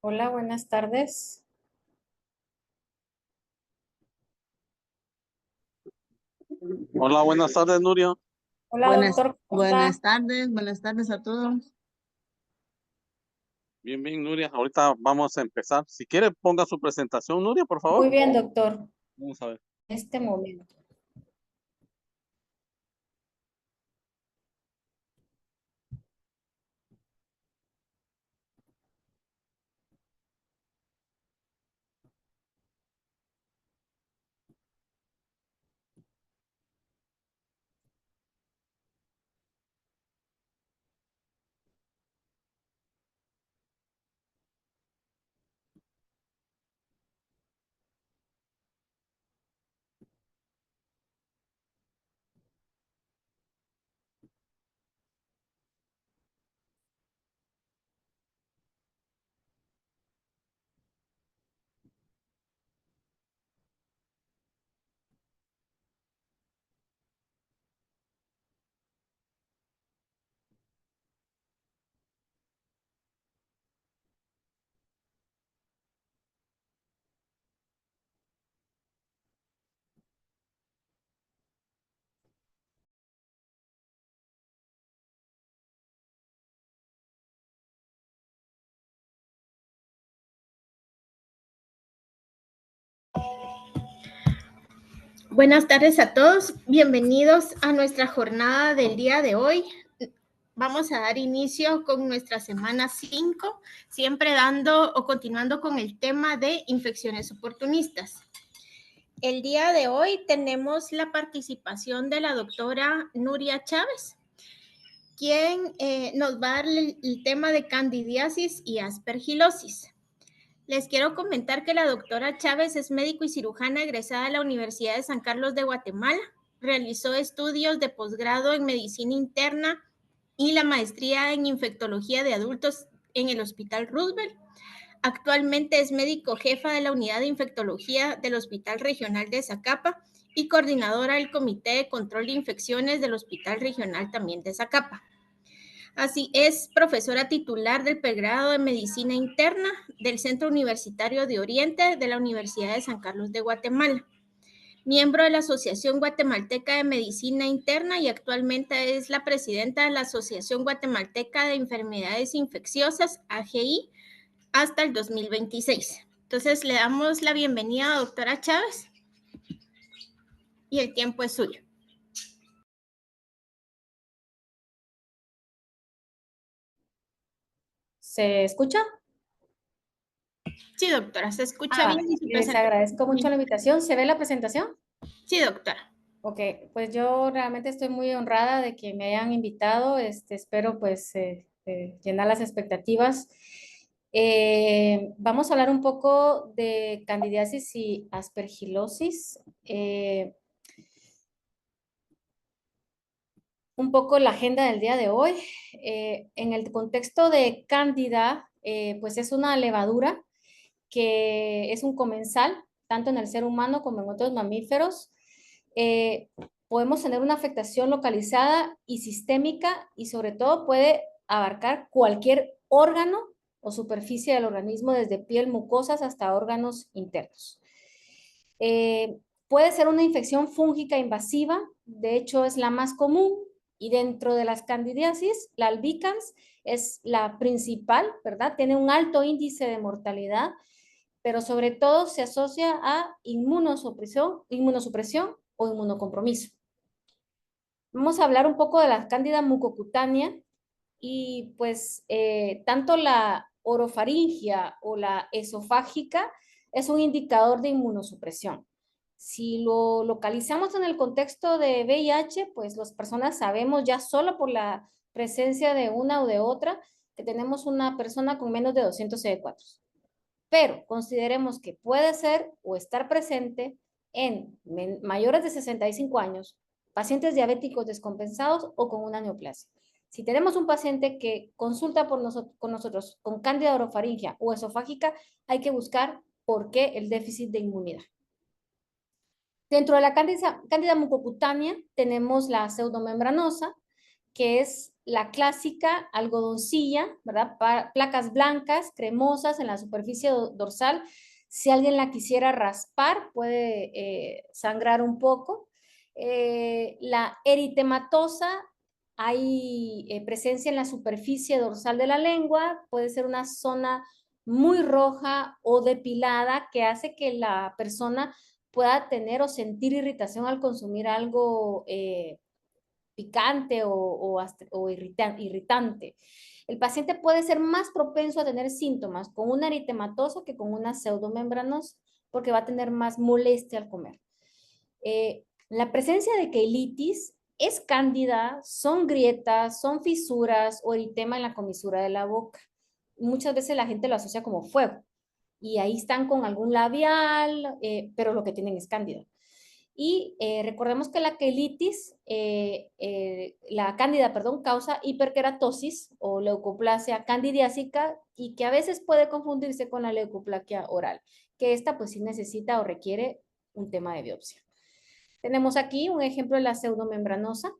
Hola, buenas tardes. Hola, buenas tardes, Nuria. Hola, doctor, ¿cómo está? Buenas tardes a todos. Bien, bien, Nuria. Ahorita vamos a empezar. Si quiere, ponga su presentación, Nuria, por favor. Muy bien, doctor. Vamos a ver. Este momento. Buenas tardes a todos, bienvenidos a nuestra jornada del día de hoy. Vamos a dar inicio con nuestra semana 5, siempre dando o continuando con el tema de infecciones oportunistas. El día de hoy tenemos la participación de la doctora Nuria Chávez, quien nos va a dar el tema de candidiasis y aspergilosis. Les quiero comentar que la doctora Chávez es médico y cirujana egresada de la Universidad de San Carlos de Guatemala. Realizó estudios de posgrado en medicina interna y la maestría en infectología de adultos en el Hospital Roosevelt. Actualmente es médico jefa de la unidad de infectología del Hospital Regional de Zacapa y coordinadora del Comité de Control de Infecciones del Hospital Regional también de Zacapa. Así es profesora titular del pregrado de Medicina Interna del Centro Universitario de Oriente de la Universidad de San Carlos de Guatemala. Miembro de la Asociación Guatemalteca de Medicina Interna y actualmente es la presidenta de la Asociación Guatemalteca de Enfermedades Infecciosas, AGI, hasta el 2026. Entonces le damos la bienvenida a doctora Chávez y el tiempo es suyo. ¿Se escucha? Sí, doctora, se escucha bien. Y su Les presentación. agradezco mucho la invitación. ¿Se ve la presentación? Sí, doctora. Ok, pues yo realmente estoy muy honrada de que me hayan invitado. Espero pues llenar las expectativas. Vamos a hablar un poco de candidiasis y aspergilosis. Un poco la agenda del día de hoy. En el contexto de Cándida, pues es una levadura que es un comensal, tanto en el ser humano como en otros mamíferos. Eh, Podemos tener una afectación localizada y sistémica y sobre todo puede abarcar cualquier órgano o superficie del organismo, desde piel, mucosas hasta órganos internos. Puede ser una infección fúngica invasiva, de hecho es la más común, y dentro de las candidiasis, la albicans es la principal, ¿verdad? Tiene un alto índice de mortalidad, pero sobre todo se asocia a inmunosupresión o inmunocompromiso. Vamos a hablar un poco de la cándida mucocutánea y pues tanto la orofaringia o la esofágica es un indicador de inmunosupresión. Si lo localizamos en el contexto de VIH, pues las personas sabemos ya solo por la presencia de una o de otra que tenemos una persona con menos de 200 CD4. Pero consideremos que puede ser o estar presente en mayores de 65 años, pacientes diabéticos descompensados o con una neoplasia. Si tenemos un paciente que consulta con nosotros con cándida orofaringia o esofágica, hay que buscar por qué el déficit de inmunidad. Dentro de la cándida mucocutánea tenemos la pseudomembranosa, que es la clásica algodoncilla, ¿verdad? Placas blancas, cremosas en la superficie dorsal. Si alguien la quisiera raspar, puede sangrar un poco. La eritematosa, hay presencia en la superficie dorsal de la lengua, puede ser una zona muy roja o depilada que hace que la persona pueda tener o sentir irritación al consumir algo picante o irritante. El paciente puede ser más propenso a tener síntomas con una eritematosa que con una pseudomembranosa, porque va a tener más molestia al comer. La presencia de queilitis es cándida, son grietas, son fisuras o eritema en la comisura de la boca. Muchas veces la gente lo asocia como fuego y ahí están con algún labial, pero lo que tienen es cándida. Y recordemos que la queilitis, la cándida, perdón, causa hiperkeratosis o leucoplasia candidiásica y que a veces puede confundirse con la leucoplaquia oral, que esta pues sí necesita o requiere un tema de biopsia. Tenemos aquí un ejemplo de la pseudomembranosa,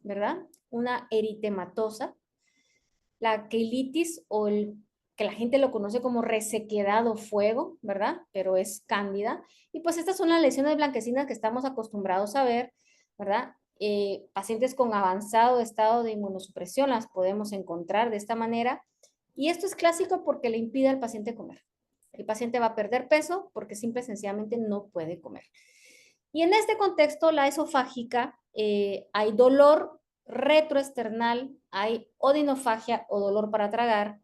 ¿verdad? Una eritematosa. La queilitis o que la gente lo conoce como resequedad o fuego, ¿verdad? Pero es cándida. Y pues estas son las lesiones blanquecinas que estamos acostumbrados a ver, ¿verdad? Pacientes con avanzado estado de inmunosupresión las podemos encontrar de esta manera. Y esto es clásico porque le impide al paciente comer. El paciente va a perder peso porque simple y sencillamente no puede comer. Y en este contexto, la esofágica, hay dolor retroesternal, hay odinofagia o dolor para tragar.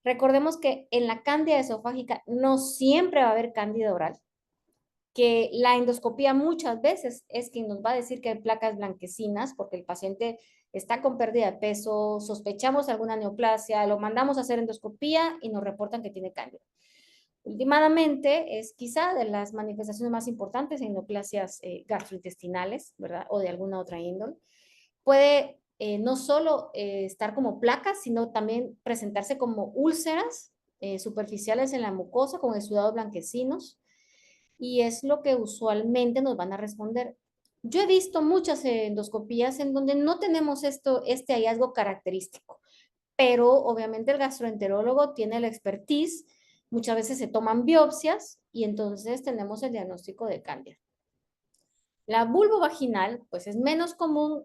Recordemos que en la cándida esofágica no siempre va a haber cándida oral, que la endoscopía muchas veces es quien nos va a decir que hay placas blanquecinas porque el paciente está con pérdida de peso, sospechamos alguna neoplasia, lo mandamos a hacer endoscopía y nos reportan que tiene cándida. Últimamente es quizá de las manifestaciones más importantes en neoplasias gastrointestinales, ¿verdad? O de alguna otra índole. Puede no solo estar como placas, sino también presentarse como úlceras superficiales en la mucosa con exudados blanquecinos. Y es lo que usualmente nos van a responder. Yo he visto muchas endoscopías en donde no tenemos este hallazgo característico, pero obviamente el gastroenterólogo tiene la expertise. Muchas veces se toman biopsias y entonces tenemos el diagnóstico de cándida. La vulvovaginal, pues es menos común.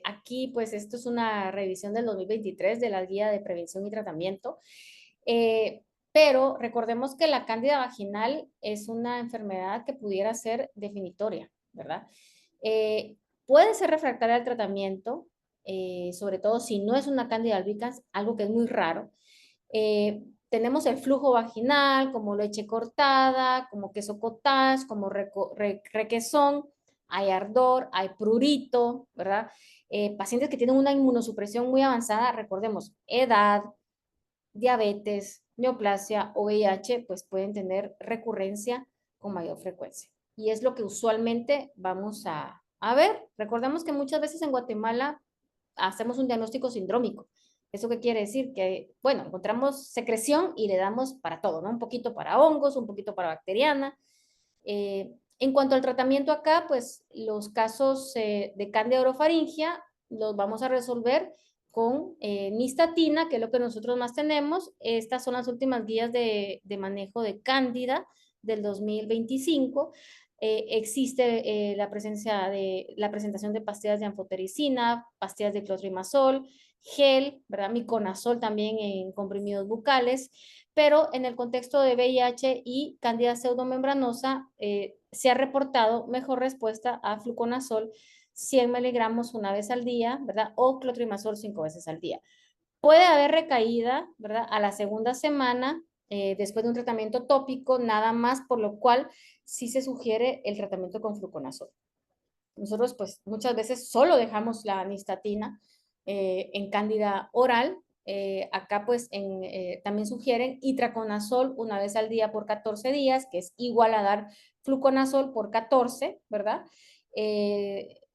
Aquí, pues esto es una revisión del 2023 de la Guía de Prevención y Tratamiento. Pero recordemos que la cándida vaginal es una enfermedad que pudiera ser definitoria, ¿verdad? Puede ser refractaria al tratamiento, sobre todo si no es una cándida albicans, algo que es muy raro. Tenemos el flujo vaginal, como leche cortada, como queso cottage, como requesón, hay ardor, hay prurito, ¿verdad? Pacientes que tienen una inmunosupresión muy avanzada, recordemos, edad, diabetes, neoplasia o VIH, pues pueden tener recurrencia con mayor frecuencia. Y es lo que usualmente vamos a ver. Recordemos que muchas veces en Guatemala hacemos un diagnóstico sindrómico. ¿Eso qué quiere decir? Que, bueno, encontramos secreción y le damos para todo, ¿no? Un poquito para hongos, un poquito para bacteriana. En cuanto al tratamiento acá, pues los casos de cándida orofaringia los vamos a resolver con nistatina, que es lo que nosotros más tenemos. Estas son las últimas guías de manejo de cándida del 2025. Existe la presentación de pastillas de anfotericina, pastillas de clotrimazol, gel, ¿verdad? Miconazol también en comprimidos bucales, pero en el contexto de VIH y cándida pseudomembranosa se ha reportado mejor respuesta a fluconazol 100 miligramos una vez al día, ¿verdad? O clotrimazol 5 veces al día. Puede haber recaída, ¿verdad? A la segunda semana, después de un tratamiento tópico, nada más, por lo cual sí se sugiere el tratamiento con fluconazol. Nosotros, pues, muchas veces solo dejamos la nistatina en cándida oral. Acá, pues, también sugieren itraconazol una vez al día por 14 días, que es igual a dar fluconazol por 14, ¿verdad?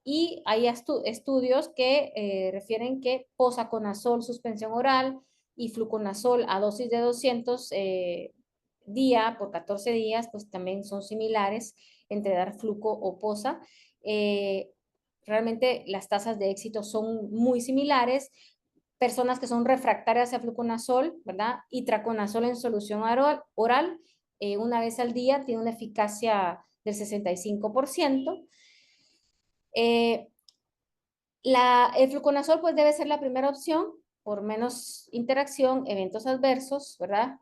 Y hay estudios que refieren que posaconazol suspensión oral y fluconazol a dosis de 200 día por 14 días, pues también son similares entre dar fluco o posa. realmente las tasas de éxito son muy similares. Personas que son refractarias a fluconazol, ¿verdad? Itraconazol en solución oral, una vez al día, tiene una eficacia del 65%. El fluconazol pues debe ser la primera opción por menos interacción, eventos adversos, ¿verdad?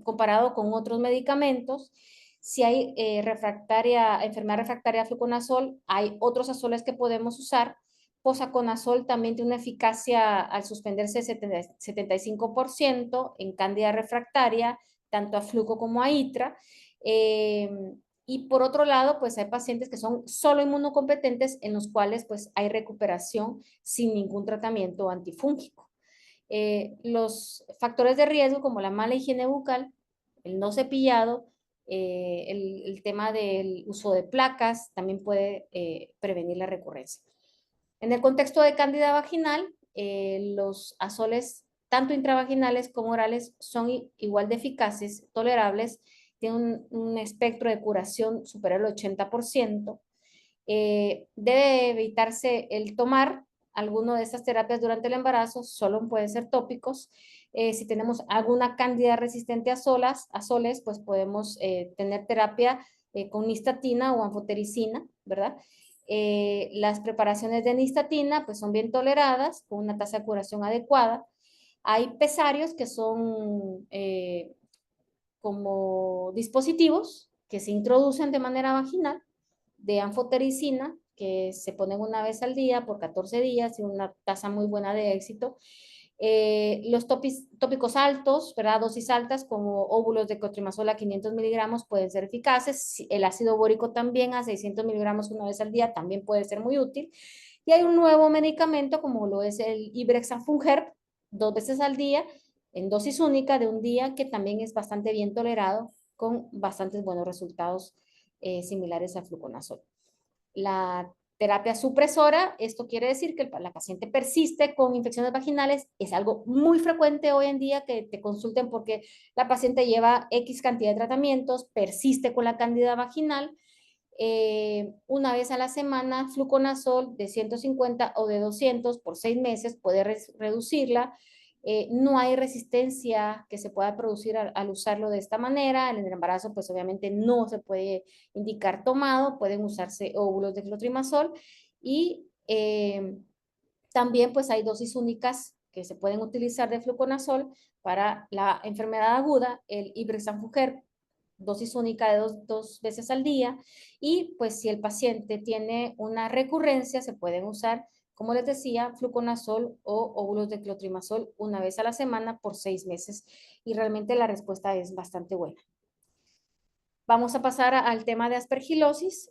Comparado con otros medicamentos. Si hay enfermedad refractaria a fluconazol, hay otros azoles que podemos usar. Posaconazol también tiene una eficacia al suspenderse 75% en cándida refractaria, tanto a fluco como a itra. Y por otro lado, pues hay pacientes que son solo inmunocompetentes en los cuales pues hay recuperación sin ningún tratamiento antifúngico. Los factores de riesgo como la mala higiene bucal, el no cepillado, el tema del uso de placas también puede prevenir la recurrencia. En el contexto de cándida vaginal, los azoles tanto intravaginales como orales son igual de eficaces, tolerables, tienen un espectro de curación superior al 80%. Debe evitarse el tomar alguno de estas terapias durante el embarazo, solo pueden ser tópicos. Si tenemos alguna cándida resistente a soles, pues podemos tener terapia con nistatina o anfotericina, ¿verdad? Las preparaciones de nistatina pues son bien toleradas, con una tasa de curación adecuada. Hay pesarios que son como dispositivos que se introducen de manera vaginal de anfotericina, que se ponen una vez al día por 14 días y una tasa muy buena de éxito. Los tópicos altos, ¿verdad? Dosis altas como óvulos de cotrimazol a 500 miligramos pueden ser eficaces. El ácido bórico también a 600 miligramos una vez al día también puede ser muy útil. Y hay un nuevo medicamento como lo es el Ibrexafungerp, 2 veces al día, en dosis única de un día, que también es bastante bien tolerado con bastantes buenos resultados similares al fluconazol. La terapia supresora, esto quiere decir que la paciente persiste con infecciones vaginales, es algo muy frecuente hoy en día que te consulten porque la paciente lleva X cantidad de tratamientos, persiste con la cándida vaginal. Una vez a la semana, fluconazol de 150 o de 200 por 6 meses puede reducirla. No hay resistencia que se pueda producir al usarlo de esta manera. En el embarazo, pues obviamente no se puede indicar tomado, pueden usarse óvulos de clotrimazol y también pues hay dosis únicas que se pueden utilizar de fluconazol para la enfermedad aguda, el Ibrexafungerp, dosis única de dos veces al día, y pues si el paciente tiene una recurrencia se pueden usar, como les decía, fluconazol o óvulos de clotrimazol una vez a la semana por 6 meses y realmente la respuesta es bastante buena. Vamos a pasar al tema de aspergilosis.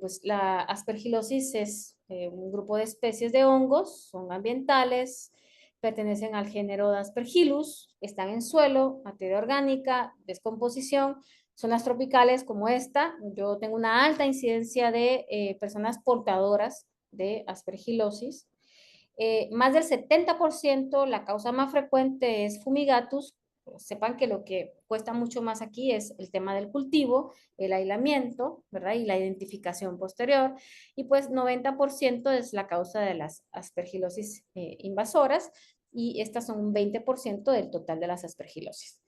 Pues la aspergilosis es un grupo de especies de hongos, son ambientales, pertenecen al género de Aspergillus, están en suelo, materia orgánica, descomposición, zonas tropicales como esta. Yo tengo una alta incidencia de personas portadoras de aspergilosis. Más del 70%, la causa más frecuente es fumigatus. Sepan que lo que cuesta mucho más aquí es el tema del cultivo, el aislamiento, ¿verdad? Y la identificación posterior. Y pues 90% es la causa de las aspergilosis invasoras y estas son un 20% del total de las aspergilosis.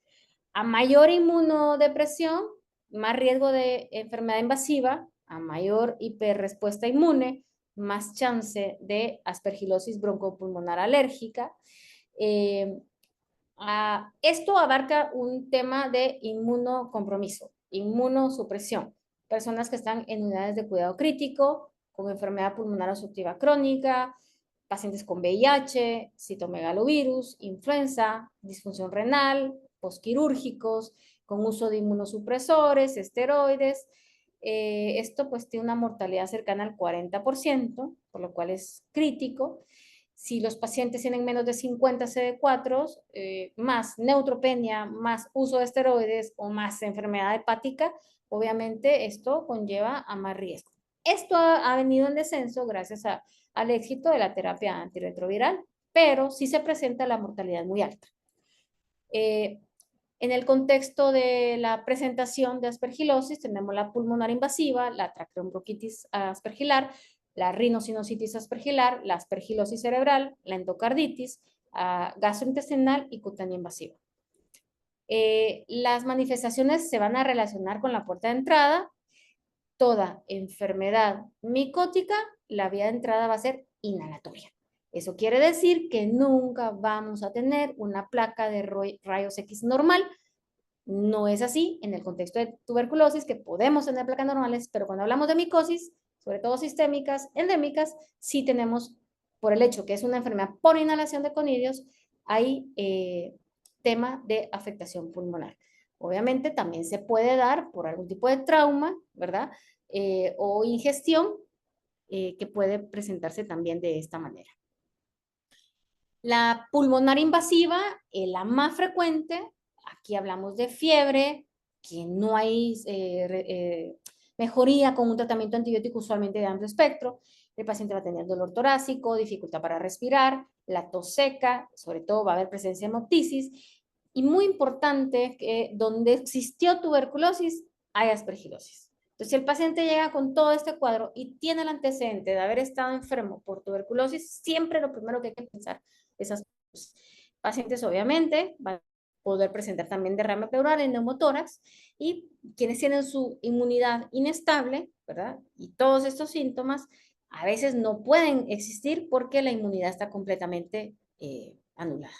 A mayor inmunodepresión, más riesgo de enfermedad invasiva, a mayor hiperrespuesta inmune, más chance de aspergilosis broncopulmonar alérgica. Esto abarca un tema de inmunocompromiso, inmunosupresión. Personas que están en unidades de cuidado crítico, con enfermedad pulmonar obstructiva crónica, pacientes con VIH, citomegalovirus, influenza, disfunción renal, posquirúrgicos, con uso de inmunosupresores, esteroides. Esto pues tiene una mortalidad cercana al 40%, por lo cual es crítico. Si los pacientes tienen menos de 50 CD4, más neutropenia, más uso de esteroides o más enfermedad hepática, obviamente esto conlleva a más riesgo. Esto ha venido en descenso gracias al éxito de la terapia antirretroviral, pero sí se presenta la mortalidad muy alta. En el contexto de la presentación de aspergilosis, tenemos la pulmonar invasiva, la traqueobronquitis aspergilar, la rinosinusitis aspergilar, la aspergilosis cerebral, la endocarditis, gastrointestinal y cutánea invasiva. Las manifestaciones se van a relacionar con la puerta de entrada. Toda enfermedad micótica, la vía de entrada va a ser inhalatoria. Eso quiere decir que nunca vamos a tener una placa de rayos X normal. No es así en el contexto de tuberculosis, que podemos tener placas normales, pero cuando hablamos de micosis, sobre todo sistémicas, endémicas, sí tenemos, por el hecho que es una enfermedad por inhalación de conidios, hay tema de afectación pulmonar. Obviamente también se puede dar por algún tipo de trauma, ¿verdad? O ingestión, que puede presentarse también de esta manera. La pulmonar invasiva es la más frecuente. Aquí hablamos de fiebre, que no hay mejoría con un tratamiento antibiótico usualmente de amplio espectro. El paciente va a tener dolor torácico, dificultad para respirar, la tos seca, sobre todo va a haber presencia de hemoptisis. Y muy importante, que donde existió tuberculosis, hay aspergilosis. Entonces, si el paciente llega con todo este cuadro y tiene el antecedente de haber estado enfermo por tuberculosis, siempre lo primero que hay que pensar esas pacientes obviamente van a poder presentar también derrame pleural en neumotórax, y quienes tienen su inmunidad inestable, ¿verdad? Y todos estos síntomas a veces no pueden existir porque la inmunidad está completamente anulada.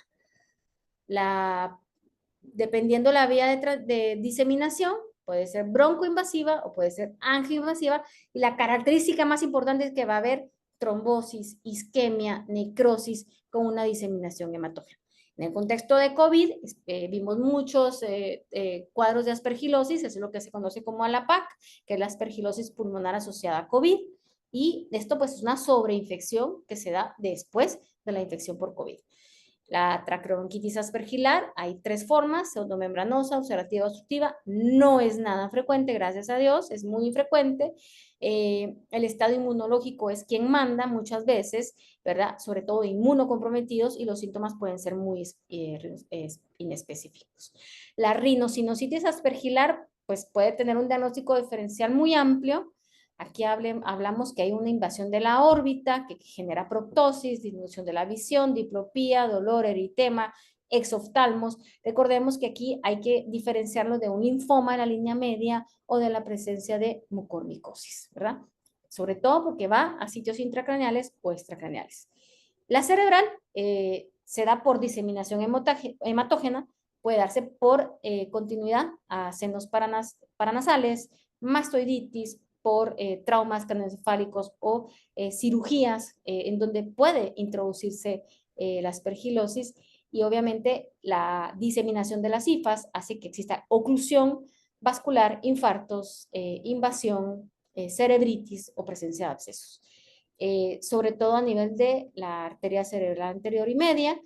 Dependiendo la vía de diseminación, puede ser broncoinvasiva o puede ser angioinvasiva, y la característica más importante es que va a haber trombosis, isquemia, necrosis con una diseminación hematógena. En el contexto de COVID, vimos muchos cuadros de aspergilosis, eso es lo que se conoce como ALAPAC, que es la aspergilosis pulmonar asociada a COVID, y esto pues es una sobreinfección que se da después de la infección por COVID. La traqueobronquitis aspergilar, hay 3 formas: pseudomembranosa, ulcerativa, obstructiva. No es nada frecuente, gracias a Dios, es muy infrecuente. El estado inmunológico es quien manda muchas veces, ¿verdad? Sobre todo inmunocomprometidos, y los síntomas pueden ser muy inespecíficos. La rinosinusitis aspergilar, pues puede tener un diagnóstico diferencial muy amplio. Aquí hablamos que hay una invasión de la órbita que genera proptosis, disminución de la visión, diplopía, dolor, eritema, exoftalmos. Recordemos que aquí hay que diferenciarlo de un linfoma en la línea media o de la presencia de mucormicosis, ¿verdad? Sobre todo porque va a sitios intracraneales o extracraneales. La cerebral se da por diseminación hematógena, puede darse por continuidad a senos paranasales, mastoiditis, por traumas craneoencefálicos o cirugías en donde puede introducirse la aspergilosis, y obviamente la diseminación de las hifas hace que exista oclusión vascular, infartos, invasión, cerebritis o presencia de abscesos. Sobre todo a nivel de la arteria cerebral anterior y media.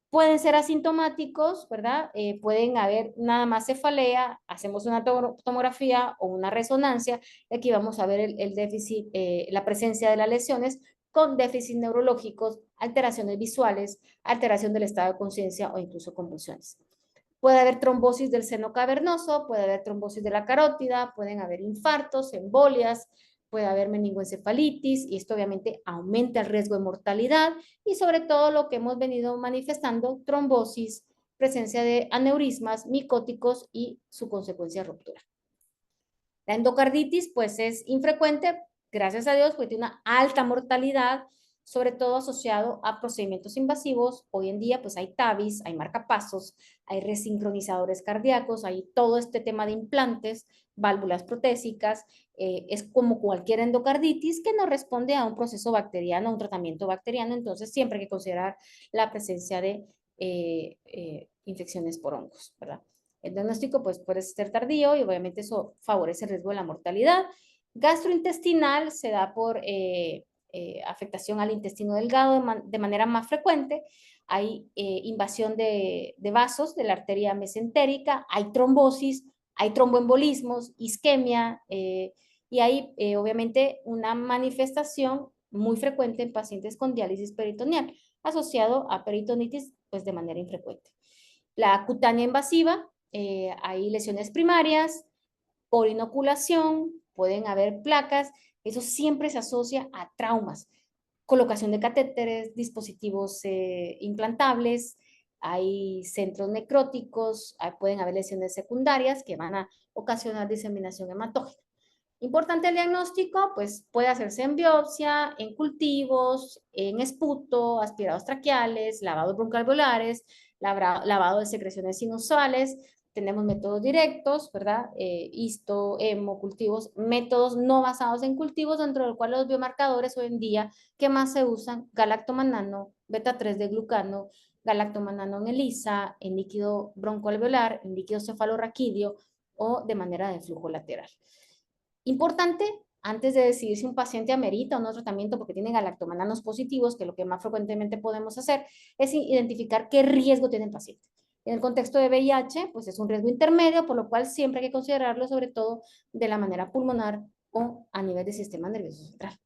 Pueden ser asintomáticos, ¿verdad? Pueden haber nada más cefalea, hacemos una tomografía o una resonancia, y aquí vamos a ver el déficit, la presencia de las lesiones con déficits neurológicos, alteraciones visuales, alteración del estado de conciencia o incluso convulsiones. Puede haber trombosis del seno cavernoso, puede haber trombosis de la carótida, pueden haber infartos, embolias, puede haber meningoencefalitis, y esto obviamente aumenta el riesgo de mortalidad, y sobre todo lo que hemos venido manifestando, trombosis, presencia de aneurismas micóticos y su consecuencia ruptura. La endocarditis pues es infrecuente, gracias a Dios, porque tiene una alta mortalidad, sobre todo asociado a procedimientos invasivos. Hoy en día pues hay TAVIs, hay marcapasos, hay resincronizadores cardíacos, hay todo este tema de implantes, válvulas protésicas. Es como cualquier endocarditis que no responde a un proceso bacteriano, a un tratamiento bacteriano, entonces siempre hay que considerar la presencia de infecciones por hongos, ¿verdad? El diagnóstico pues puede ser tardío y obviamente eso favorece el riesgo de la mortalidad. Gastrointestinal se da por afectación al intestino delgado de manera más frecuente. Hay invasión de vasos de la arteria mesentérica, hay trombosis, hay tromboembolismos, isquemia, y hay obviamente una manifestación muy frecuente en pacientes con diálisis peritoneal, asociado a peritonitis pues de manera infrecuente. La cutánea invasiva, hay lesiones primarias, por inoculación, pueden haber placas. Eso siempre se asocia a traumas, colocación de catéteres, dispositivos implantables, hay centros necróticos, pueden haber lesiones secundarias que van a ocasionar diseminación hematógena. Importante el diagnóstico, pues puede hacerse en biopsia, en cultivos, en esputo, aspirados traqueales, lavados broncoalveolares, lavado de secreciones sinusales. Tenemos métodos directos, ¿verdad? Histo, hemo, cultivos, métodos no basados en cultivos, dentro del cual los biomarcadores hoy en día que más se usan, galactomanano, beta-3 de glucano, galactomanano en ELISA, en líquido broncoalveolar, en líquido cefalorraquídeo o de manera de flujo lateral. Importante, antes de decidir si un paciente amerita o no tratamiento porque tiene galactomananos positivos, que lo que más frecuentemente podemos hacer es identificar qué riesgo tiene el paciente. En el contexto de VIH, pues es un riesgo intermedio, por lo cual siempre hay que considerarlo sobre todo de la manera pulmonar o a nivel del sistema nervioso central.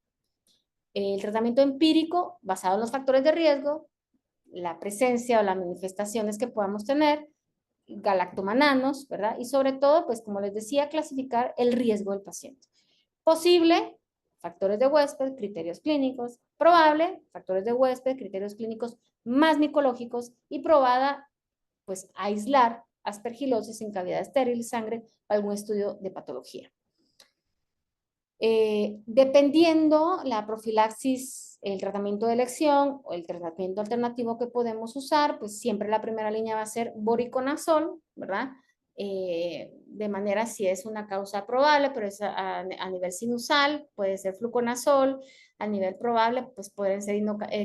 El tratamiento empírico, basado en los factores de riesgo, la presencia o las manifestaciones que podamos tener, galactomananos, ¿verdad? Y sobre todo, pues como les decía, clasificar el riesgo del paciente. Posible, factores de huésped, criterios clínicos. Probable, factores de huésped, criterios clínicos más micológicos. Y probada, pues aislar aspergilosis en cavidad estéril, sangre, algún estudio de patología. Dependiendo la profilaxis, el tratamiento de elección o el tratamiento alternativo que podemos usar, pues siempre la primera línea va a ser voriconazol, ¿verdad? De manera si es una causa probable, pero es a nivel sinusal, puede ser fluconazol, a nivel probable, pues pueden ser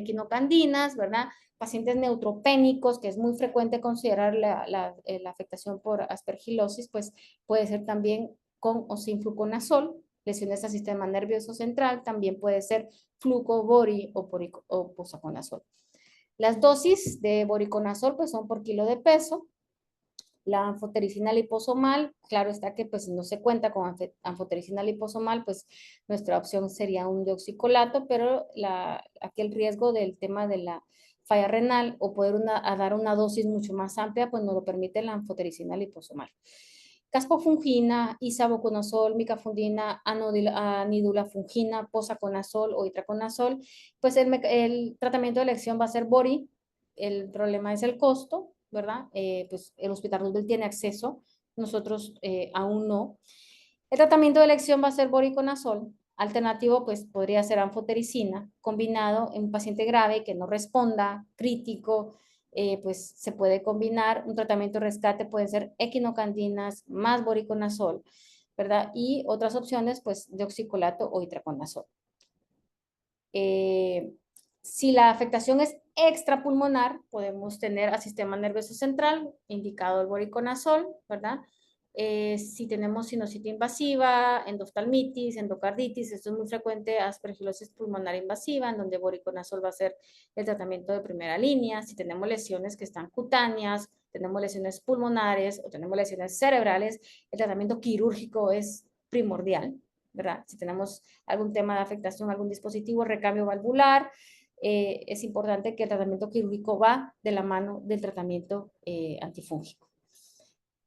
quinocandinas, ¿verdad? Pacientes neutropénicos, que es muy frecuente considerar la afectación por aspergilosis, pues puede ser también con o sin fluconazol. Lesiones al sistema nervioso central, también puede ser fluco, bori o posaconazol. Las dosis de voriconazol pues son por kilo de peso. La anfotericina liposomal, claro está que pues no se cuenta con anfotericina liposomal, pues nuestra opción sería un deoxicolato, pero aquí el riesgo del tema de la falla renal o poder dar una dosis mucho más amplia, pues nos lo permite la anfotericina liposomal. Caspofungina, isavuconazol, micafungina, anidulafungina, posaconazol o itraconazol, pues el tratamiento de elección va a ser bori. El problema es el costo, ¿verdad? Pues el Hospital Roosevelt tiene acceso, nosotros aún no. El tratamiento de elección va a ser voriconazol. Alternativo, pues podría ser anfotericina, combinado en un paciente grave que no responda, crítico, pues se puede combinar. Un tratamiento de rescate pueden ser equinocandinas más voriconazol, ¿verdad? Y otras opciones, pues deoxicolato o itraconazol. Si la afectación es extrapulmonar, podemos tener al sistema nervioso central, indicado el voriconazol, ¿verdad? Si tenemos sinusitis invasiva, endoftalmitis, endocarditis, esto es muy frecuente, aspergilosis pulmonar invasiva, en donde voriconazol va a ser el tratamiento de primera línea. Si tenemos lesiones que están cutáneas, tenemos lesiones pulmonares o tenemos lesiones cerebrales, el tratamiento quirúrgico es primordial, ¿verdad? Si tenemos algún tema de afectación, algún dispositivo, recambio valvular, es importante que el tratamiento quirúrgico va de la mano del tratamiento antifúngico.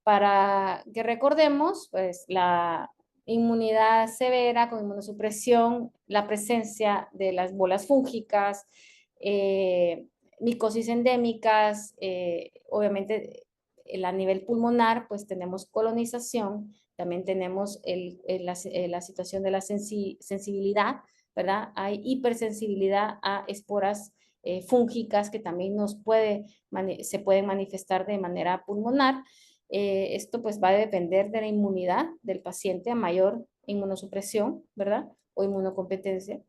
Para que recordemos, pues la inmunidad severa con inmunosupresión, la presencia de las bolas fúngicas, micosis endémicas, obviamente a nivel pulmonar, pues tenemos colonización, también tenemos la situación de la sensibilidad, ¿verdad? Hay hipersensibilidad a esporas fúngicas que también se pueden manifestar de manera pulmonar. Esto pues va a depender de la inmunidad del paciente a mayor inmunosupresión, ¿verdad? O inmunocompetencia.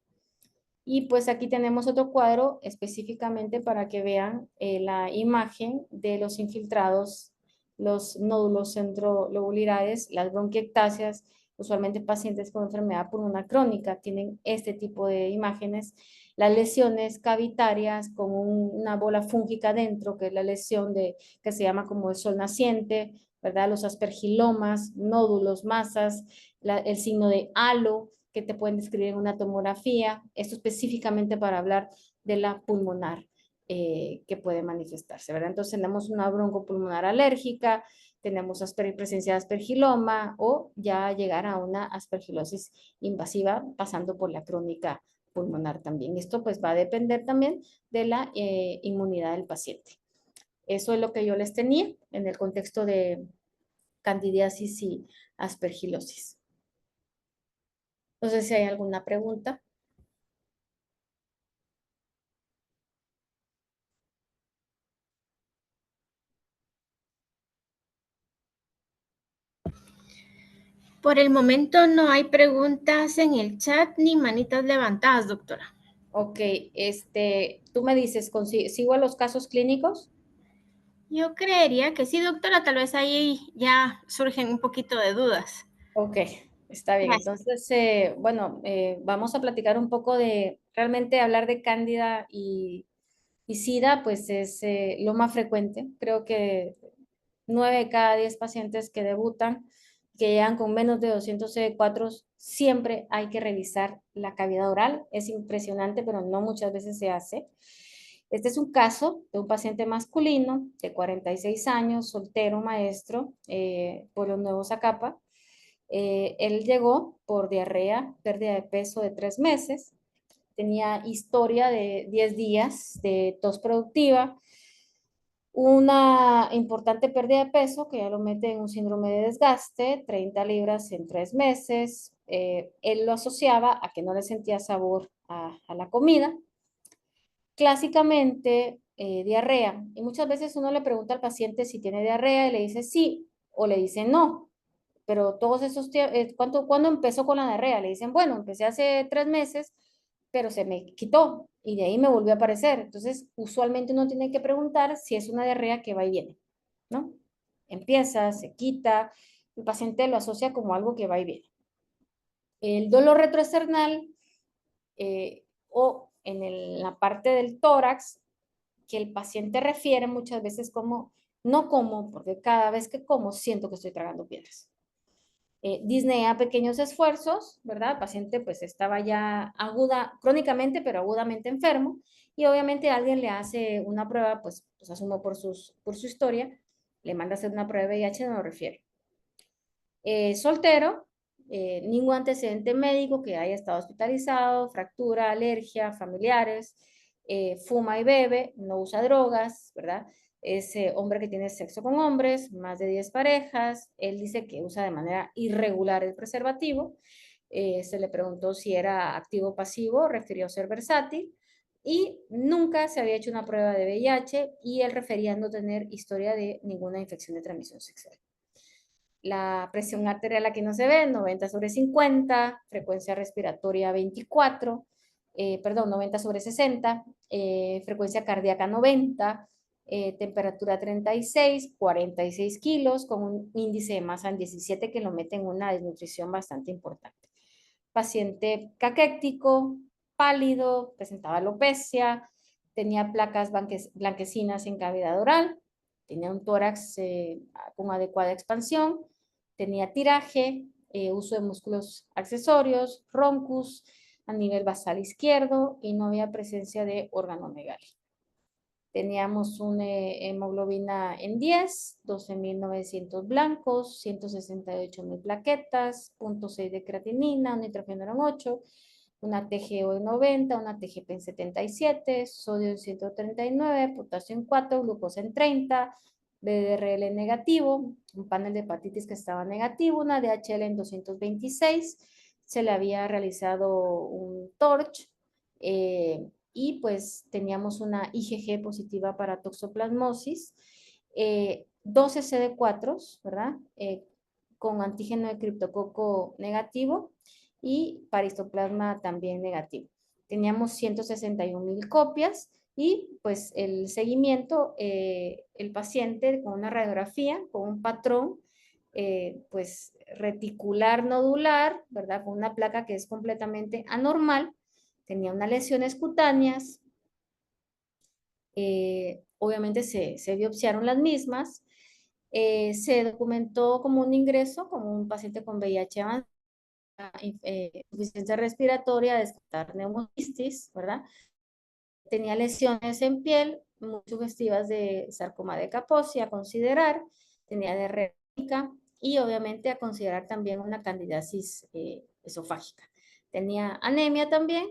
Y pues aquí tenemos otro cuadro específicamente para que vean la imagen de los infiltrados, los nódulos centrolobulares, las bronquiectasias. Usualmente pacientes con enfermedad pulmonar crónica tienen este tipo de imágenes. Las lesiones cavitarias con una bola fúngica dentro, que es la lesión que se llama como el sol naciente, ¿verdad? Los aspergilomas, nódulos, masas, el signo de halo, que te pueden describir en una tomografía, esto específicamente para hablar de la pulmonar que puede manifestarse, ¿verdad? Entonces tenemos una broncopulmonar alérgica, tenemos presencia de aspergiloma o ya llegar a una aspergilosis invasiva pasando por la crónica pulmonar también. Esto pues va a depender también de la inmunidad del paciente. Eso es lo que yo les tenía en el contexto de candidiasis y aspergilosis. No sé si hay alguna pregunta. Por el momento no hay preguntas en el chat ni manitas levantadas, doctora. Ok, tú me dices, ¿sigo a los casos clínicos? Yo creería que sí, doctora, tal vez ahí ya surgen un poquito de dudas. Ok, está bien. Gracias. Entonces, bueno, vamos a platicar un poco de, realmente hablar de cándida y SIDA, pues es lo más frecuente. Creo que 9 de cada 10 pacientes que debutan, que llegan con menos de 200 CD4, siempre hay que revisar la cavidad oral. Es impresionante, pero no muchas veces se hace. Este es un caso de un paciente masculino de 46 años, soltero, maestro, por los nuevos Zacapa. Él llegó por diarrea, pérdida de peso de 3 meses, tenía historia de 10 días de tos productiva, una importante pérdida de peso que ya lo mete en un síndrome de desgaste, 30 libras en 3 meses. Él lo asociaba a que no le sentía sabor a la comida. Clásicamente, diarrea. Y muchas veces uno le pregunta al paciente si tiene diarrea y le dice sí o le dice no. Pero todos esos ¿cuándo empezó con la diarrea? Le dicen, bueno, empecé hace 3 meses, pero se me quitó y de ahí me volvió a aparecer. Entonces, usualmente uno tiene que preguntar si es una diarrea que va y viene, ¿no? Empieza, se quita, el paciente lo asocia como algo que va y viene. El dolor retroesternal o en la parte del tórax, que el paciente refiere muchas veces como, no como, porque cada vez que como siento que estoy tragando piedras. Disnea pequeños esfuerzos, ¿verdad? El paciente pues estaba ya crónicamente, pero agudamente enfermo, y obviamente alguien le hace una prueba, pues asumo por su historia, le manda a hacer una prueba de VIH, no lo refiere. Soltero, ningún antecedente médico que haya estado hospitalizado, fractura, alergia, familiares, fuma y bebe, no usa drogas, ¿verdad? Es hombre que tiene sexo con hombres, más de 10 parejas. Él dice que usa de manera irregular el preservativo. Se le preguntó si era activo o pasivo, refirió ser versátil y nunca se había hecho una prueba de VIH y él refería no tener historia de ninguna infección de transmisión sexual. La presión arterial aquí no se ve, 90/50, frecuencia respiratoria 24, 90/60, frecuencia cardíaca 90, temperatura 36, 46 kilos, con un índice de masa en 17 que lo mete en una desnutrición bastante importante. Paciente caquético, pálido, presentaba alopecia, tenía placas blanquecinas en cavidad oral, tenía un tórax con adecuada expansión, tenía tiraje, uso de músculos accesorios, roncus a nivel basal izquierdo y no había presencia de organomegalia. Teníamos una hemoglobina en 10, 12.900 blancos, 168.000 plaquetas, 0.6 de creatinina, un nitrógeno en 8, una TGO en 90, una TGP en 77, sodio en 139, potasio en 4, glucosa en 30, BDRL negativo, un panel de hepatitis que estaba negativo, una DHL en 226, se le había realizado un TORCH, y pues teníamos una IgG positiva para toxoplasmosis, 12 CD4, ¿verdad? Con antígeno de criptococo negativo y paristoplasma también negativo. Teníamos 161.000 copias y pues el seguimiento, el paciente con una radiografía, con un patrón, pues reticular nodular, ¿verdad? Con una placa que es completamente anormal, tenía unas lesiones cutáneas, obviamente se biopsiaron las mismas, se documentó como un ingreso, como un paciente con VIH avanzado, insuficiencia respiratoria, descartar neumocistis, ¿verdad? Tenía lesiones en piel, muy sugestivas de sarcoma de Kaposi a considerar, tenía diarrea y obviamente a considerar también una candidiasis esofágica. Tenía anemia también.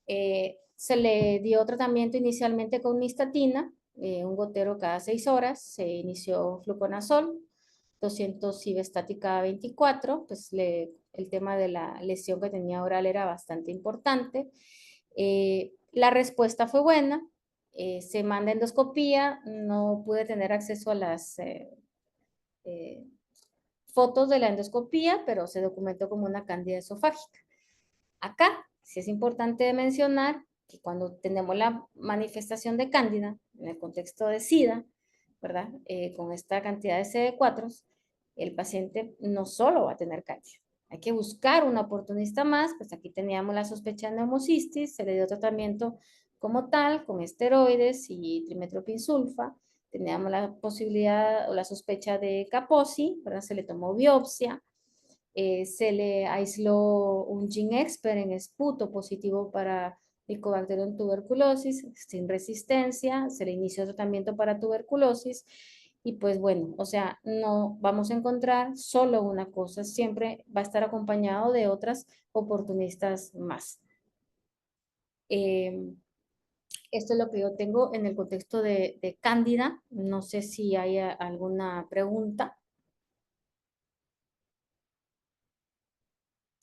Se le dio tratamiento inicialmente con nistatina, un gotero cada 6 horas. Se inició fluconazol, 200 cibestatí cada 24. Pues el tema de la lesión que tenía oral era bastante importante. La respuesta fue buena. Se manda endoscopía. No pude tener acceso a las fotos de la endoscopía, pero se documentó como una cándida esofágica. Acá sí es importante mencionar que cuando tenemos la manifestación de cándida en el contexto de SIDA, ¿verdad? Con esta cantidad de CD4, el paciente no solo va a tener cándida. Hay que buscar un oportunista más, pues aquí teníamos la sospecha de neumocistis, se le dio tratamiento como tal, con esteroides y trimetoprim-sulfa. Teníamos la posibilidad o la sospecha de Kaposi, ¿verdad? Se le tomó biopsia. Se le aisló un GeneXpert en esputo positivo para Mycobacterium tuberculosis, sin resistencia, se le inició tratamiento para tuberculosis y pues bueno, o sea, no vamos a encontrar solo una cosa, siempre va a estar acompañado de otras oportunistas más. Esto es lo que yo tengo en el contexto de Cándida, no sé si hay alguna pregunta.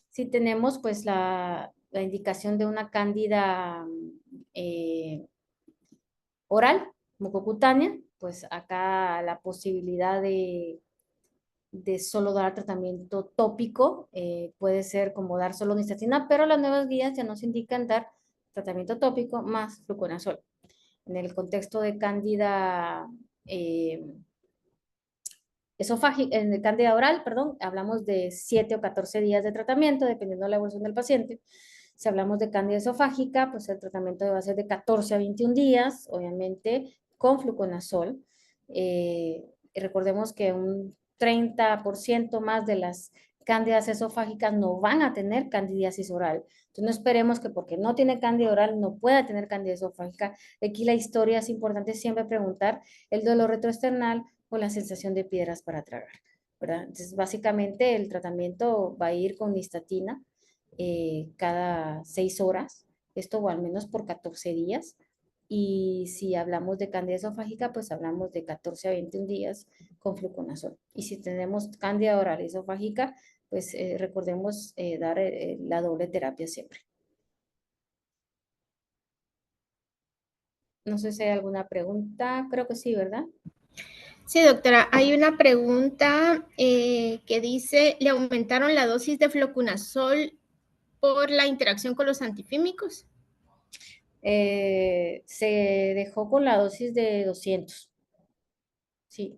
Si tenemos pues la indicación de una cándida oral, mucocutánea, pues acá la posibilidad de solo dar tratamiento tópico puede ser como dar solo nistatina, pero las nuevas guías ya nos indican dar tratamiento tópico más fluconazol. En el contexto de cándida esofágica, en el cándida oral, perdón, hablamos de 7 o 14 días de tratamiento, dependiendo de la evolución del paciente. Si hablamos de cándida esofágica, pues el tratamiento va a ser de 14 a 21 días, obviamente con fluconazol. Recordemos que un 30% más de las cándidas esofágicas no van a tener candidiasis oral. Entonces no esperemos que porque no tiene cándida oral no pueda tener cándida esofágica. Aquí la historia es importante siempre preguntar el dolor retroesternal o la sensación de piedras para tragar, ¿verdad? Entonces básicamente el tratamiento va a ir con nistatina cada 6 horas, esto o al menos por 14 días. Y si hablamos de cándida esofágica, pues hablamos de 14 a 21 días con fluconazol. Y si tenemos cándida oral esofágica, pues recordemos dar la doble terapia siempre. No sé si hay alguna pregunta, creo que sí, ¿verdad? Sí, doctora, hay una pregunta que dice, ¿le aumentaron la dosis de fluconazol por la interacción con los antifímicos? Se dejó con la dosis de 200. Sí.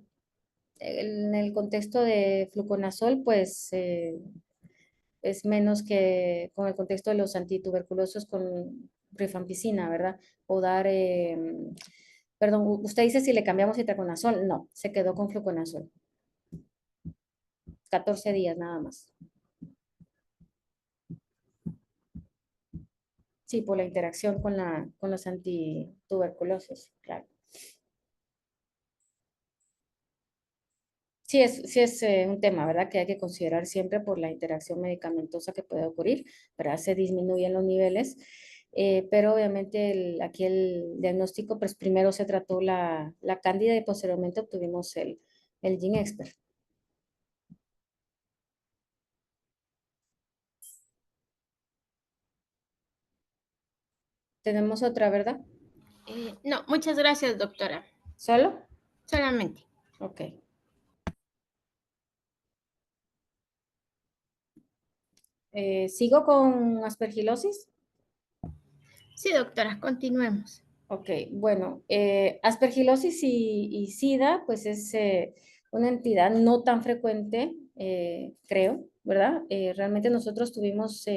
En el contexto de fluconazol, pues es menos que con el contexto de los antituberculosos con rifampicina, ¿verdad? O dar, perdón, usted dice si le cambiamos itraconazol. No, se quedó con fluconazol. 14 días nada más. Sí, por la interacción con los antituberculosos, claro. Sí es un tema, ¿verdad? Que hay que considerar siempre por la interacción medicamentosa que puede ocurrir, ¿verdad? Se disminuyen los niveles, pero obviamente aquí el diagnóstico, pues primero se trató la cándida y posteriormente obtuvimos el GeneXpert. Tenemos otra, ¿verdad? No, muchas gracias, doctora. ¿Solo? Solamente. Ok. ¿Sigo con aspergilosis? Sí, doctora, continuemos. Ok, bueno, aspergilosis y SIDA, pues es una entidad no tan frecuente, creo, ¿verdad? Realmente nosotros tuvimos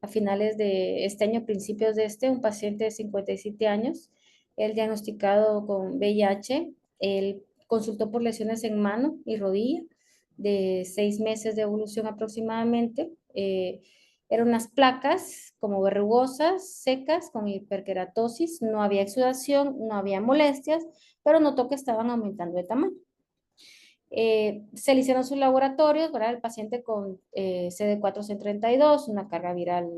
a finales de este año, principios de un paciente de 57 años, él diagnosticado con VIH, él consultó por lesiones en mano y rodilla, de 6 meses de evolución aproximadamente. Eran unas placas como verrugosas, secas, con hiperkeratosis, no había exudación, no había molestias, pero notó que estaban aumentando de tamaño. Se le hicieron sus laboratorios, ¿verdad? El paciente con CD4-C32, una carga viral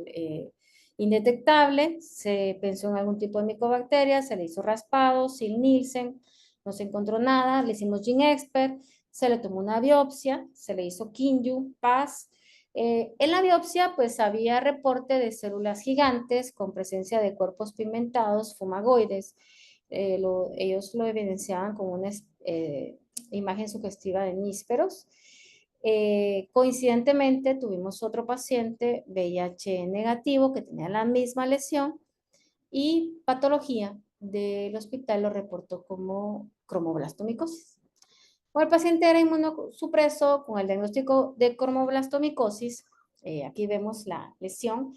indetectable, se pensó en algún tipo de micobacteria, se le hizo raspado, sin Nielsen, no se encontró nada, le hicimos GeneXpert, se le tomó una biopsia, se le hizo Kinju, PAS. En la biopsia, pues había reporte de células gigantes con presencia de cuerpos pigmentados, fumagoides. Ellos lo evidenciaban con una imagen sugestiva de nísperos. Coincidentemente, tuvimos otro paciente VIH negativo que tenía la misma lesión y patología del hospital lo reportó como cromoblastomicosis. O el paciente era inmunosupreso con el diagnóstico de cromoblastomicosis. Aquí vemos la lesión.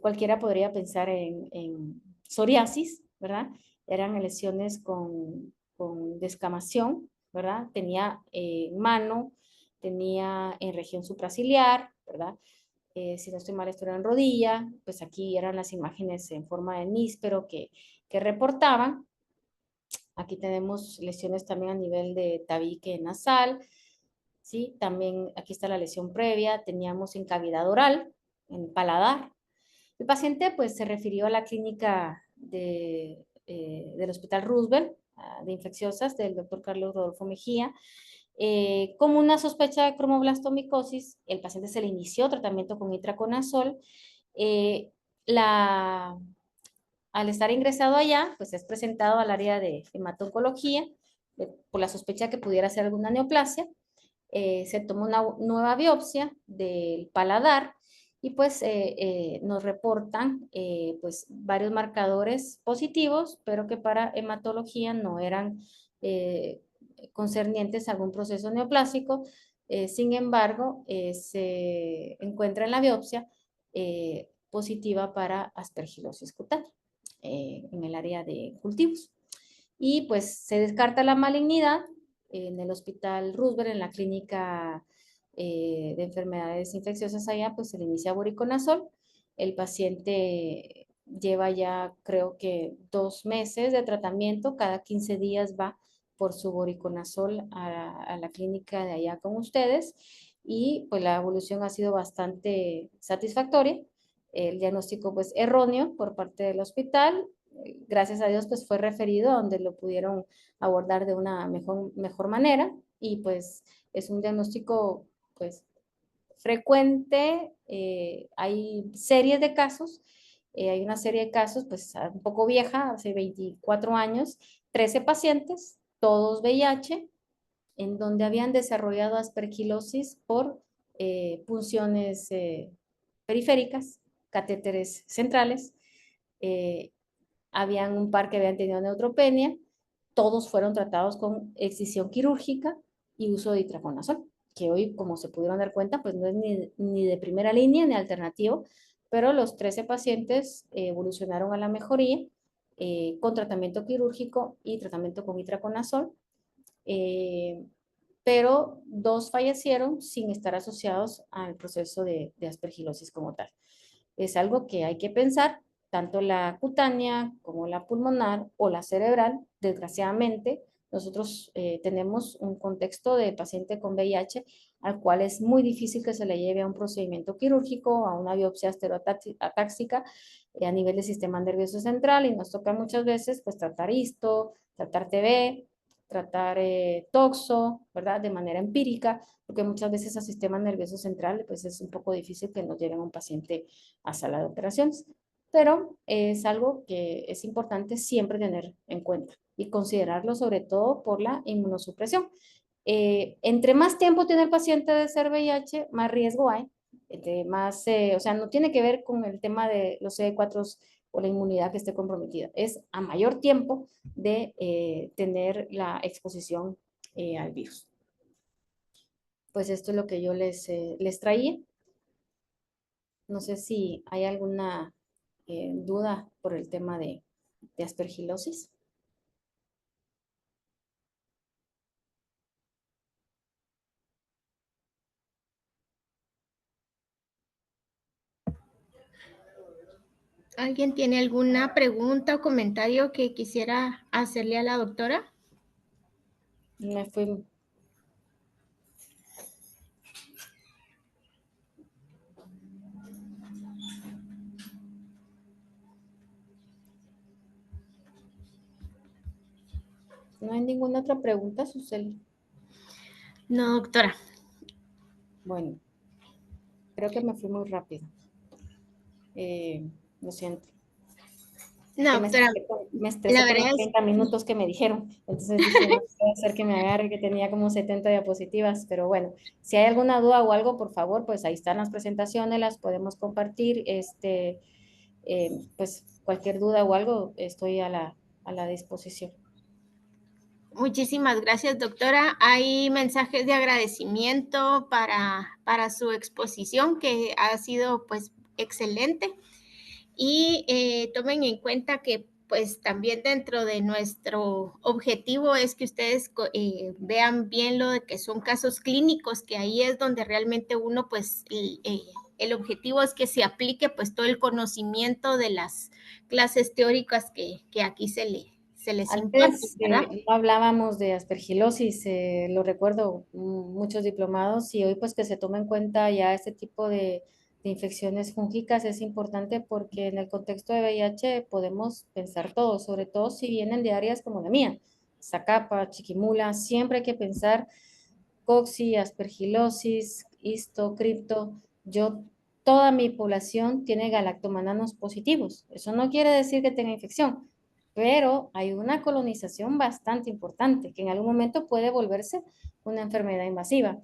Cualquiera podría pensar en psoriasis, ¿verdad? Eran lesiones con descamación, ¿verdad? Tenía mano, tenía en región supraciliar, ¿verdad? Si no estoy mal, esto era en rodilla, pues aquí eran las imágenes en forma de níspero que reportaban. Aquí tenemos lesiones también a nivel de tabique nasal, ¿sí? También aquí está la lesión previa, teníamos en cavidad oral, en paladar. El paciente pues se refirió a la clínica del Hospital Roosevelt de infecciosas del doctor Carlos Rodolfo Mejía. Como una sospecha de cromoblastomicosis, el paciente se le inició tratamiento con itraconazol. Eh, al estar ingresado allá, pues es presentado al área de hemato-oncología por la sospecha que pudiera ser alguna neoplasia. Se tomó una nueva biopsia del paladar y pues nos reportan pues varios marcadores positivos, pero que para hematología no eran concernientes a algún proceso neoplásico. Sin embargo, se encuentra en la biopsia positiva para aspergilosis cutánea en el área de cultivos. Y pues se descarta la malignidad en el Hospital Roosevelt, en la clínica de enfermedades infecciosas allá, pues se le inicia voriconazol. El paciente lleva ya creo que 2 meses de tratamiento, cada 15 días va por su voriconazol a la clínica de allá con ustedes y pues la evolución ha sido bastante satisfactoria. El diagnóstico pues erróneo por parte del hospital, gracias a Dios pues fue referido a donde lo pudieron abordar de una mejor manera y pues es un diagnóstico pues frecuente. Hay series de casos, hay una serie de casos pues un poco vieja, hace 24 años, 13 pacientes, todos VIH, en donde habían desarrollado aspergilosis por punciones periféricas, catéteres centrales. Habían un par que habían tenido neutropenia, todos fueron tratados con excisión quirúrgica y uso de itraconazol, que hoy, como se pudieron dar cuenta, pues no es ni de primera línea ni alternativo, pero los 13 pacientes evolucionaron a la mejoría con tratamiento quirúrgico y tratamiento con itraconazol, pero 2 fallecieron sin estar asociados al proceso de aspergilosis como tal. Es algo que hay que pensar, tanto la cutánea como la pulmonar o la cerebral. Desgraciadamente, nosotros tenemos un contexto de paciente con VIH al cual es muy difícil que se le lleve a un procedimiento quirúrgico, a una biopsia estereotáxica a nivel del sistema nervioso central, y nos toca muchas veces pues tratar histo, tratar TB, tratar toxo, ¿verdad? De manera empírica, porque muchas veces al sistema nervioso central pues es un poco difícil que nos lleven a un paciente a sala de operaciones, pero es algo que es importante siempre tener en cuenta y considerarlo sobre todo por la inmunosupresión. Entre más tiempo tiene el paciente de ser VIH, más riesgo hay, más, o sea, no tiene que ver con el tema de los CD4 o la inmunidad que esté comprometida, es a mayor tiempo de tener la exposición al virus. Pues esto es lo que yo les traía. No sé si hay alguna duda por el tema de aspergilosis. ¿Alguien tiene alguna pregunta o comentario que quisiera hacerle a la doctora? Me fui No hay ninguna otra pregunta, Suseli. No, doctora. Bueno, creo que me fui muy rápido. Lo siento. No, Que doctora, me la estresé con verdad los es 30 minutos que me dijeron. Entonces dije, no puede ser que me agarre, que tenía como 70 diapositivas. Pero bueno, si hay alguna duda o algo, por favor, pues ahí están las presentaciones, las podemos compartir. Pues cualquier duda o algo, estoy a la disposición. muchísimas gracias, doctora. Hay mensajes de agradecimiento para su exposición, que ha sido pues excelente. Y tomen en cuenta que pues también dentro de nuestro objetivo es que ustedes vean bien lo de que son casos clínicos, que ahí es donde realmente uno pues el objetivo es que se aplique pues todo el conocimiento de las clases teóricas que aquí se les imparten, Antes ¿verdad? no hablábamos de aspergilosis, lo recuerdo, muchos diplomados, y hoy pues que se tome en cuenta ya este tipo de infecciones fúngicas es importante porque en el contexto de VIH podemos pensar todo, sobre todo si vienen de áreas como la mía, Zacapa, Chiquimula, siempre hay que pensar cocci, aspergilosis, histo, cripto. Toda mi población tiene galactomananos positivos. Eso no quiere decir que tenga infección, pero hay una colonización bastante importante que en algún momento puede volverse una enfermedad invasiva.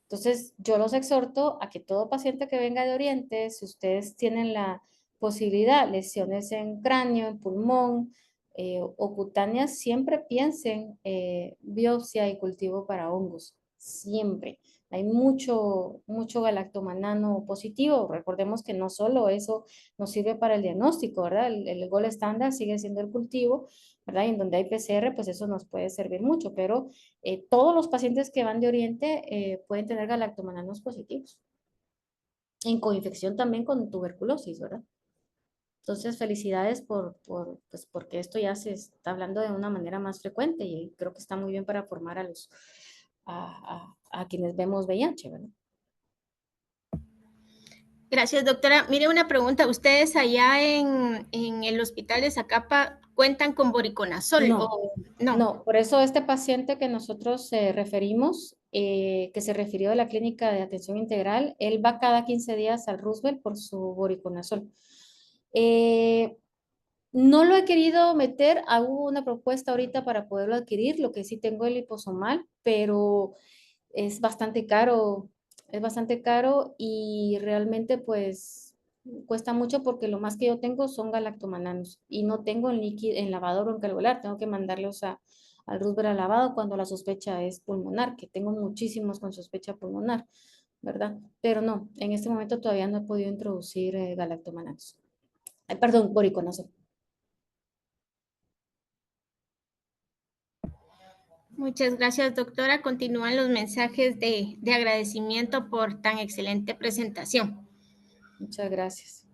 Entonces, yo los exhorto a que todo paciente que venga de Oriente, si ustedes tienen la posibilidad, lesiones en cráneo, en pulmón o cutáneas, siempre piensen biopsia y cultivo para hongos, siempre. Hay mucho galactomanano positivo. Recordemos que no solo eso nos sirve para el diagnóstico, ¿verdad? El gol estándar sigue siendo el cultivo, ¿verdad? Y en donde hay PCR, pues eso nos puede servir mucho, pero todos los pacientes que van de Oriente pueden tener galactomananos positivos. En coinfección también con tuberculosis, ¿verdad? Entonces, felicidades pues porque esto ya se está hablando de una manera más frecuente y creo que está muy bien para formar a quienes vemos VIH, ¿verdad? Gracias, doctora. Mire, una pregunta. ¿Ustedes allá en el hospital de Zacapa cuentan con boriconazol No, o no? no, por eso este paciente que nosotros referimos, que se refirió de la clínica de atención integral, él va cada 15 días al Roosevelt por su voriconazol. No lo he querido meter, hago una propuesta ahorita para poderlo adquirir, lo que sí tengo el liposomal, pero es bastante caro y realmente pues cuesta mucho porque lo más que yo tengo son galactomananos y no tengo en líquido, en lavador o en calvolar, tengo que mandarlos al Roosevelt a lavado cuando la sospecha es pulmonar, que tengo muchísimos con sospecha pulmonar, ¿verdad? Pero no, en este momento todavía no he podido introducir galactomananos. Perdón, boriconazol. Muchas gracias, doctora. Continúan los mensajes de agradecimiento por tan excelente presentación. Muchas gracias.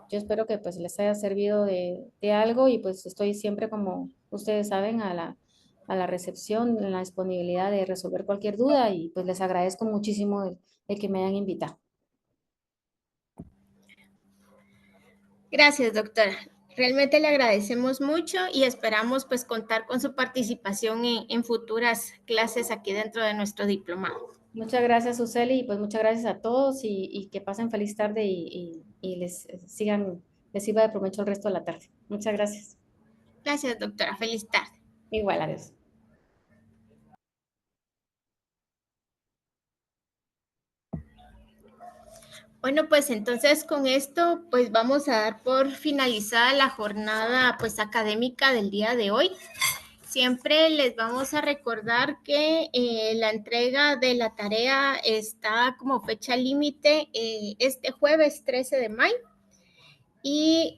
Yo espero que pues les haya servido de algo y pues estoy siempre, como ustedes saben, a la recepción, en la disponibilidad de resolver cualquier duda y pues les agradezco muchísimo el que me hayan invitado. Gracias, doctora. Realmente le agradecemos mucho y esperamos pues contar con su participación en futuras clases aquí dentro de nuestro diplomado. Muchas gracias, Suseli, y pues muchas gracias a todos y que pasen feliz tarde y les les sirva de provecho el resto de la tarde. Muchas gracias. Gracias, doctora. Feliz tarde. Igual, adiós. Bueno, pues entonces con esto pues vamos a dar por finalizada la jornada pues académica del día de hoy. Siempre les vamos a recordar que la entrega de la tarea está como fecha límite este jueves 13 de mayo y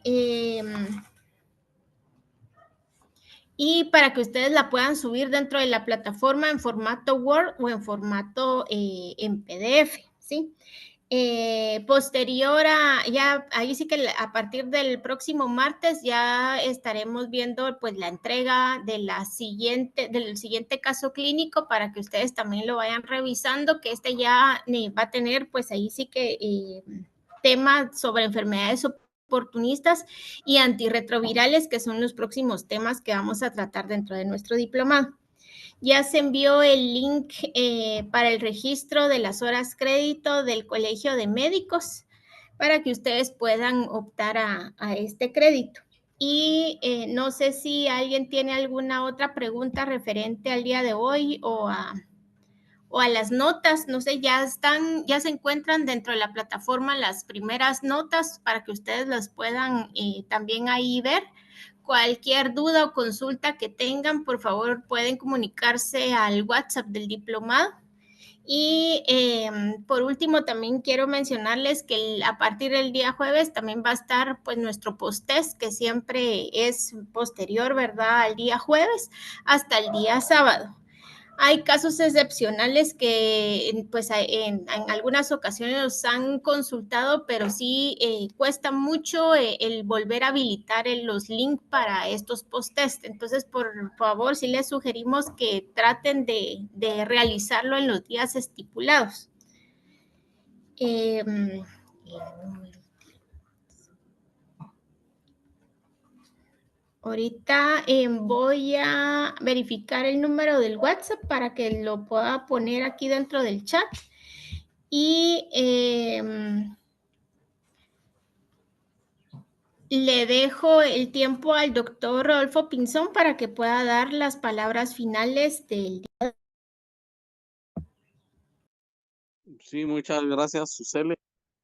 para que ustedes la puedan subir dentro de la plataforma en formato Word o en formato en PDF, ¿sí? Posterior ya ahí sí que a partir del próximo martes ya estaremos viendo pues la entrega del siguiente caso clínico para que ustedes también lo vayan revisando, que ya va a tener pues ahí sí que temas sobre enfermedades oportunistas y antirretrovirales, que son los próximos temas que vamos a tratar dentro de nuestro diplomado. Ya se envió el link para el registro de las horas crédito del Colegio de Médicos para que ustedes puedan optar a este crédito. Y no sé si alguien tiene alguna otra pregunta referente al día de hoy o a las notas. No sé, ya se encuentran dentro de la plataforma las primeras notas para que ustedes las puedan también ahí ver. Cualquier duda o consulta que tengan, por favor, pueden comunicarse al WhatsApp del diplomado. Y por último, también quiero mencionarles que a partir del día jueves también va a estar pues nuestro post-test, que siempre es posterior, ¿verdad?, al día jueves hasta el día sábado. Hay casos excepcionales que pues en algunas ocasiones los han consultado, pero sí cuesta mucho el volver a habilitar los links para estos post-test. Entonces, por favor, sí les sugerimos que traten de realizarlo en los días estipulados. Ahorita voy a verificar el número del WhatsApp para que lo pueda poner aquí dentro del chat. Y le dejo el tiempo al doctor Rodolfo Pinzón para que pueda dar las palabras finales del día. Sí, muchas gracias, Suseli.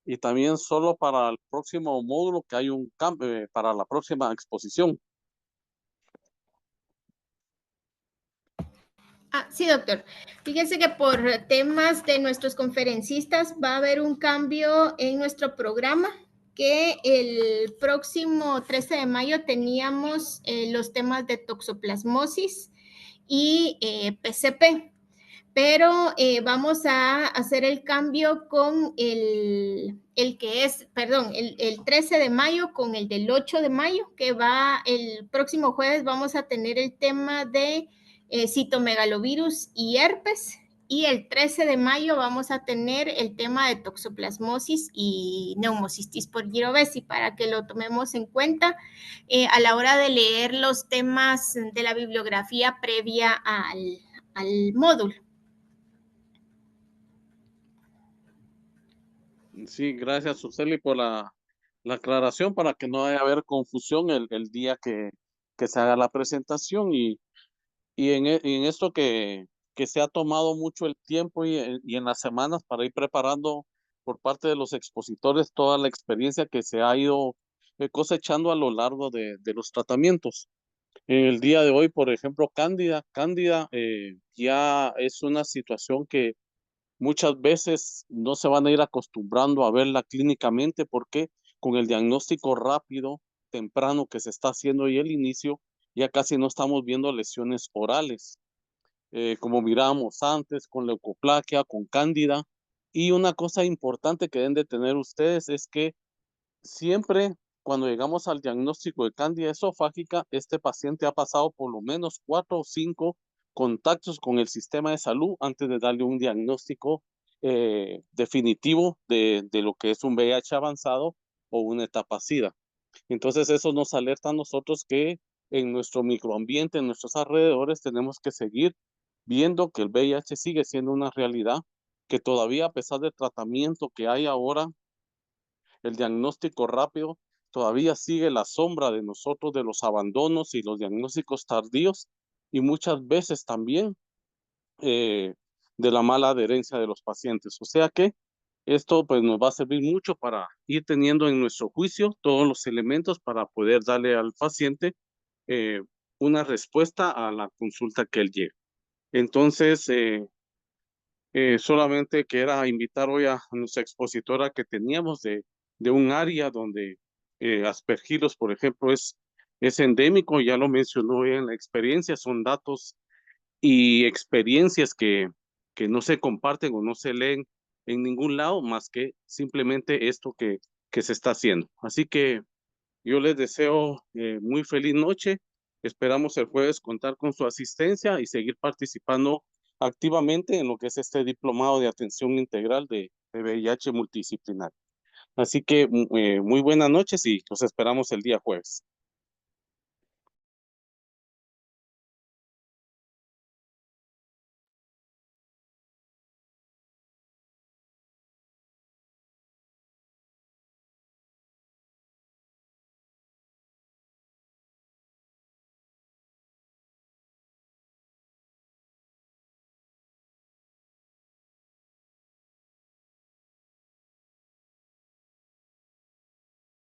Y también solo para el próximo módulo que hay un cambio para la próxima exposición. Sí, doctor. Fíjense que por temas de nuestros conferencistas va a haber un cambio en nuestro programa, que el próximo 13 de mayo teníamos los temas de toxoplasmosis y PCP, pero vamos a hacer el cambio con el 13 de mayo con el del 8 de mayo, que va el próximo jueves. Vamos a tener el tema de citomegalovirus y herpes, y el 13 de mayo vamos a tener el tema de toxoplasmosis y neumocistis por girovesi, para que lo tomemos en cuenta a la hora de leer los temas de la bibliografía previa al módulo. Sí, gracias, Suseli, por la aclaración para que no haya haber confusión el día que se haga la presentación. Y en esto que se ha tomado mucho el tiempo y en las semanas para ir preparando por parte de los expositores toda la experiencia que se ha ido cosechando a lo largo de los tratamientos. El día de hoy, por ejemplo, Cándida ya es una situación que muchas veces no se van a ir acostumbrando a verla clínicamente, porque con el diagnóstico rápido, temprano que se está haciendo y el inicio, ya casi no estamos viendo lesiones orales, como mirábamos antes con leucoplaquia, con cándida. Y una cosa importante que deben de tener ustedes es que siempre cuando llegamos al diagnóstico de cándida esofágica, este paciente ha pasado por lo menos 4 o 5 contactos con el sistema de salud antes de darle un diagnóstico definitivo de lo que es un VIH avanzado o una etapa SIDA. Entonces eso nos alerta a nosotros que en nuestro microambiente, en nuestros alrededores, tenemos que seguir viendo que el VIH sigue siendo una realidad, que todavía a pesar del tratamiento que hay ahora, el diagnóstico rápido, todavía sigue la sombra de nosotros, de los abandonos y los diagnósticos tardíos, y muchas veces también de la mala adherencia de los pacientes. O sea que esto pues nos va a servir mucho para ir teniendo en nuestro juicio todos los elementos para poder darle al paciente una respuesta a la consulta que él llegue. Entonces, solamente quería invitar hoy a nuestra expositora que teníamos de un área donde Aspergillus, por ejemplo, es endémico. Ya lo mencionó en la experiencia, son datos y experiencias que no se comparten o no se leen en ningún lado, más que simplemente esto que se está haciendo. Así que yo les deseo muy feliz noche. Esperamos el jueves contar con su asistencia y seguir participando activamente en lo que es este diplomado de atención integral de VIH multidisciplinario. Así que muy buenas noches y los esperamos el día jueves.